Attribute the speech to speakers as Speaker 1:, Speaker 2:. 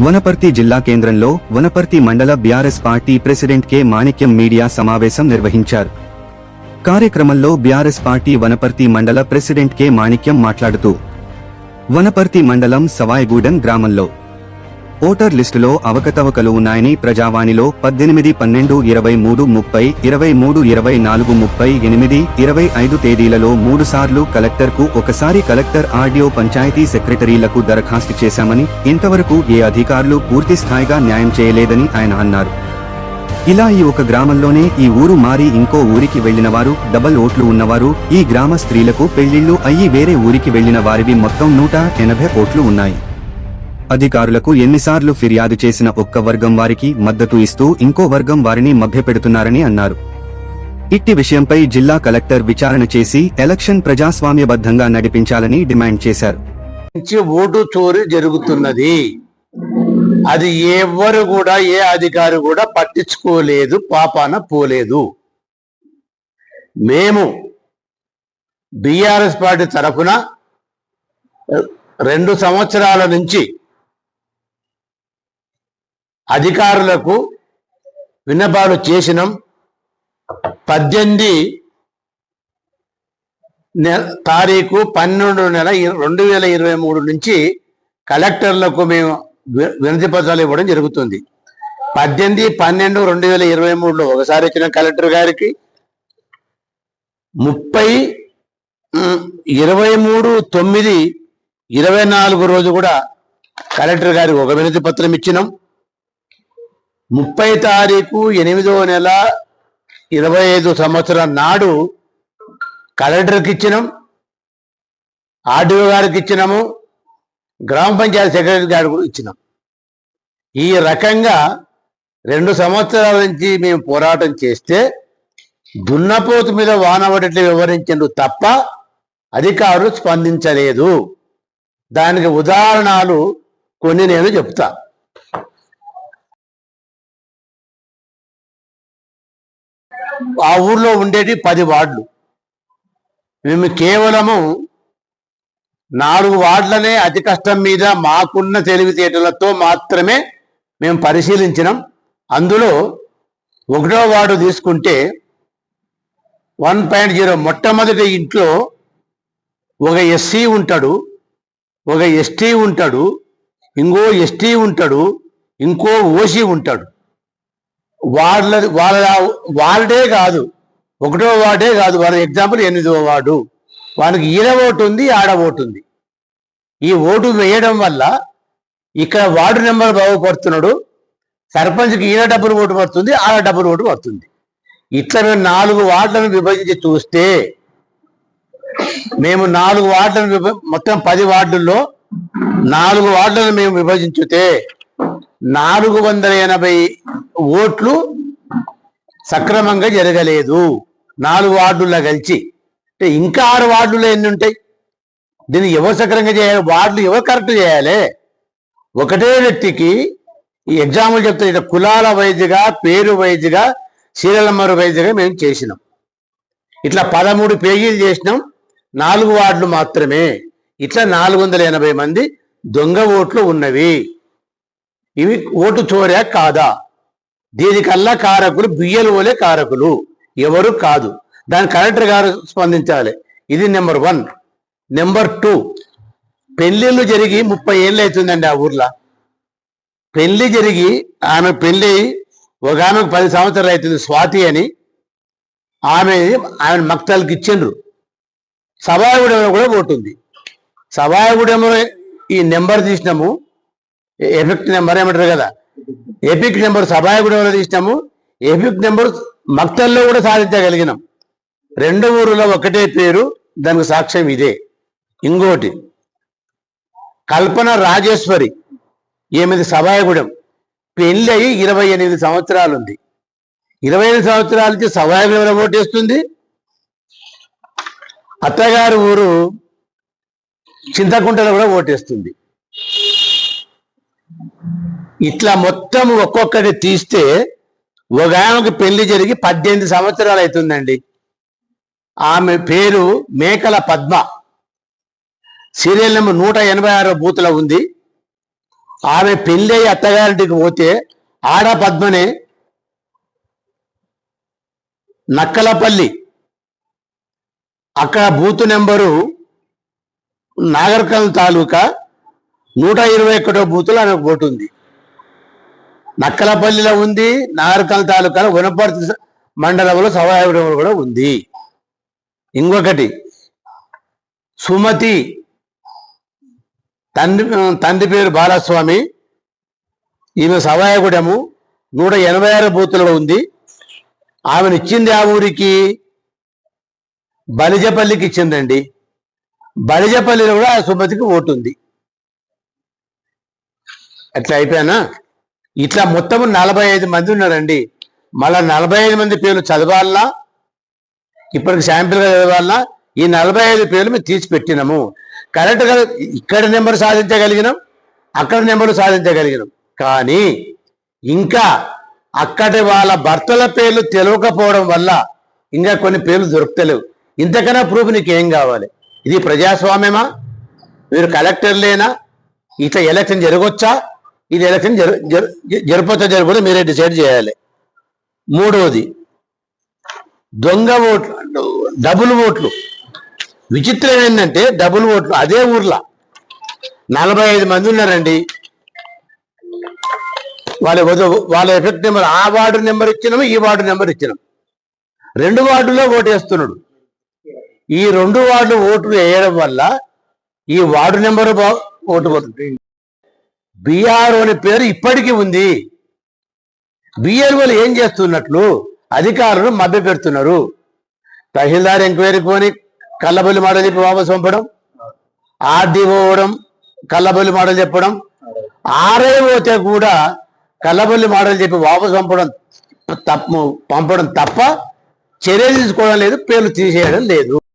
Speaker 1: వనపర్తి జిల్లా కేంద్రంలో వనపర్తి మండల బీఆర్ఎస్ పార్టీ ప్రెసిడెంట్ కె మాణిక్యం మీడియా సమావేశం నిర్వహించారు. కార్యక్రమంలో బీఆర్ఎస్ పార్టీ వనపర్తి మండల ప్రెసిడెంట్ కె మాణిక్యం మాట్లాడుతూ వనపర్తి మండలం సవాయిగూడెం గ్రామంలో ఓటర్ లిస్టులో అవకతవకలు ఉన్నాయని ప్రజావాణిలో 18-12-23-23-24-30-28-25 తేదీలలో 3 సార్లు కలెక్టర్కు ఒకసారి కలెక్టర్ ఆర్డీఓ పంచాయతీ సెక్రటరీలకు దరఖాస్తు చేశామని, ఇంతవరకు ఏ అధికారులు పూర్తి స్థాయిగా న్యాయం చేయలేదని ఆయన అన్నారు. ఇలా ఈ ఒక గ్రామంలోనే ఈ ఊరు మారి ఇంకో ఊరికి వెళ్లిన వారు, డబల్ ఓట్లు ఉన్నవారు, ఈ గ్రామ స్త్రీలకు పెళ్లిళ్లు అయ్యి వేరే ఊరికి వెళ్లిన వారివి మొత్తం 180 ఓట్లు ఉన్నాయి. అధికారులకు ఎన్నిసార్లు ఫిర్యాదు చేసిన ఒక్క వర్గం వారికి మద్దతు ఇస్తూ ఇంకో వర్గం వారిని మభ్యపెడుతున్నారని అన్నారు. ఇట్టి విషయంపై జిల్లా కలెక్టర్ విచారణ చేసి ఎలక్షన్ ప్రజాస్వామ్యబద్ధంగా నడిపించాలని డిమాండ్ చేశారు.
Speaker 2: ఓటు చోరీ జరుగుతున్నది, అది ఎవరు కూడా ఏ అధికారి కూడా పట్టించుకోలేదు, పాపాన పోలేదు. మేము బీఆర్ఎస్ పార్టీ తరఫున 2 సంవత్సరాల నుంచి అధికారులకు విన్నపాలు చేసినాం. 18 తారీఖు 12/2023 నుంచి కలెక్టర్లకు మేము వినతి పత్రాలు ఇవ్వడం జరుగుతుంది. 18/12/2023లో ఒకసారి ఇచ్చిన కలెక్టర్ గారికి, 30/23/24 రోజు కూడా కలెక్టర్ గారికి ఒక వినతి పత్రం ఇచ్చినాం. 30 తారీఖు 8వ నెల 25 సంవత్సరం నాడు కలెక్టర్కి ఇచ్చినాం, ఆర్డీఓ గారికి ఇచ్చినాము, గ్రామ పంచాయతీ సెక్రటరీ గారికి కూడా ఇచ్చినాం. ఈ రకంగా 2 సంవత్సరాల నుంచి మేము పోరాటం చేస్తే దున్నపోతు మీద వానబడేట్లు వివరించారు తప్ప అధికారులు స్పందించలేదు. దానికి ఉదాహరణలు కొన్ని నేను చెప్తా. ఆ ఊర్లో ఉండేటి 10 వార్డులు, మేము కేవలము 4 వార్డులనే అతి కష్టం మీద మాకున్న తెలివితేటలతో మాత్రమే మేము పరిశీలించినాం. అందులో 1వ వార్డు తీసుకుంటే 1.0 మొట్టమొదటి ఇంట్లో ఒక ఎస్సీ ఉంటాడు, ఒక ఎస్టీ ఉంటాడు, ఇంకో ఎస్టీ ఉంటాడు, ఇంకో ఓసీ ఉంటాడు. వార్డే కాదు, 1వ వార్డే కాదు, వాళ్ళ ఎగ్జాంపుల్ 8వ వార్డు, వానికి ఈడ ఓటు ఉంది, ఆడ ఓటు ఉంది. ఈ ఓటు వేయడం వల్ల ఇక్కడ వార్డు నెంబర్ బాగుపడుతున్నాడు, సర్పంచ్కి ఈయన డబ్బులు ఓటు పడుతుంది, ఆడ డబ్బులు ఓటు పడుతుంది. ఇట్లా మేము 4 వార్డులను విభజించి చూస్తే, మేము 4 వార్డులను మొత్తం 10 వార్డుల్లో 4 వార్డులను మేము విభజించితే 480 ఓట్లు సక్రమంగా జరగలేదు 4 వార్డుల్లో కలిసి. అంటే ఇంకా 6 వార్డుల్లో ఎన్ని ఉంటాయి? దీన్ని ఎవరు సక్రమంగా చేయాలి? వార్డులు ఎవరు కరెక్ట్ చేయాలి? ఒకటే వ్యక్తికి ఈ ఎగ్జాంపుల్ చెప్తే, ఇట్లా కులాల వైద్యగా, పేరు వైద్యగా, సీరియల్ నెంబర్ వైద్యగా మేము చేసినాం. ఇట్లా 13 పేజీలు చేసినాం, 4 వార్డులు మాత్రమే. ఇట్లా 480 మంది దొంగ ఓట్లు ఉన్నవి. ఇవి ఓటు చోర్యా కాదా? దీనికల్లా కారకులు బియ్యలువలే కారకులు, ఎవరు కాదు. దాని కలెక్టర్ గారు స్పందించాలి. ఇది నెంబర్ 1. నెంబర్ 2, పెళ్లిళ్ళు జరిగి 30 ఏళ్ళు అవుతుందండి ఆ ఊర్లో. పెళ్లి జరిగి ఆమె పెళ్లి ఒక ఆమెకు 10 సంవత్సరాలు అవుతుంది, స్వాతి అని. ఆమె మక్తల్కి ఇచ్చిండ్రు. సభాయగూడెంలో కూడా పోతుంది. సభాయగూడెంలో ఈ నెంబర్ తీసినాము, ఎఫెక్ట్ నెంబర్ ఏమంటారు కదా, ఎపిక్ నెంబర్ సభాయగూడెంలో తీసినాము, ఎపిక్ నెంబర్ మక్తల్లో కూడా సాధించగలిగినాం. 2 ఊరులో ఒకటే పేరు, దానికి సాక్ష్యం ఇదే. ఇంకోటి కల్పన రాజేశ్వరి, ఈమెది సభాయగూడెం, పెళ్ళి అయ్యి 28 సంవత్సరాలు ఉంది. 25 సంవత్సరాల నుంచి సవాయిలో ఓటేస్తుంది. అత్తగారు ఊరు చింతకుంటలో కూడా ఓటేస్తుంది. ఇట్లా మొత్తం ఒక్కొక్కటి తీస్తే ఒక ఆమెకు పెళ్లి జరిగి 18 సంవత్సరాలు అవుతుందండి. ఆమె పేరు మేకల పద్మ. సీరియల్ నెంబర్ 186 బూత్లో ఉంది. ఆమె పెళ్లి అయ్యి అత్తగారింటికి పోతే ఆడ పద్మనే నక్కలపల్లి అక్కడ బూత్ నెంబరు నాగర్కల్ తాలూకా 121 బూతులో ఆమెకు ఓటు ఉంది. నక్కలపల్లిలో ఉంది, నాగర్కల్ తాలూకాలో వనపర్తి మండలంలో సవాయిగూడెంలో కూడా ఉంది. ఇంకొకటి సుమతి, తండ్రి పేరు బాలస్వామి, ఈమె సవాయిగూడెము 186 బూతులో ఉంది. ఆమెను ఇచ్చింది ఆ ఊరికి బలిజపల్లికి ఇచ్చిందండి. బలిజపల్లిలో కూడా ఆ సుమతికి ఓటు ఉంది. అట్లా అయిపోయానా? ఇట్లా మొత్తం 45 మంది ఉన్నారండి. మళ్ళా 45 మంది పేర్లు చదవాలన్నా, ఇప్పటికి శాంపిల్గా చదవాలన్నా ఈ 45 పేర్లు మేము తీసి పెట్టినాము. కరెక్ట్గా ఇక్కడ నెంబర్ సాధించగలిగినాం, అక్కడ నెంబర్లు సాధించగలిగినాం. కానీ ఇంకా అక్కడి వాళ్ళ భర్తల పేర్లు తెలియకపోవడం వల్ల ఇంకా కొన్ని పేర్లు దొరుకుతలేవు. ఇంతకన్నా ప్రూఫ్ నీకేం కావాలి? ఇది ప్రజాస్వామ్యమా? మీరు కలెక్టర్లేనా? ఇట్లా ఎలక్షన్ జరగొచ్చా? ఇది ఎలక్షన్ జరపచ్చా జరగదు మీరే డిసైడ్ చేయాలి. మూడవది దొంగ ఓట్లు, డబుల్ ఓట్లు. విచిత్రం ఏంటంటే డబుల్ ఓట్లు అదే ఊర్లో 45 మంది ఉన్నారండి. వాళ్ళ ఎఫెక్ట్ నెంబర్ ఆ వార్డు నెంబర్ ఇచ్చినాము, ఈ వార్డు నెంబర్ ఇచ్చినాం. 2 వార్డులో ఓటు వేస్తున్నాడు. ఈ 2 వార్డు ఓట్లు వేయడం వల్ల ఈ వార్డు నెంబర్ ఓటు పోతుంది. బిఆర్ఓ అనే పేరు ఇప్పటికీ ఉంది. బిఆర్ఓలు ఏం చేస్తున్నట్లు అధికారులు మభ్య పెడుతున్నారు. తహసీల్దార్ ఎంక్వైరీ పోని కళ్ళబొల్లి మాటలు చెప్పి వాపసు పంపడం, ఆర్డీఓ అవడం కళ్ళబొల్లి మాటలు చెప్పడం, ఆర్ఐ పోతే కూడా కళ్ళబొల్లి మాటలు చెప్పి వాపసు పంపడం తప్ప చర్య తీసుకోవడం లేదు, పేర్లు తీసేయడం లేదు.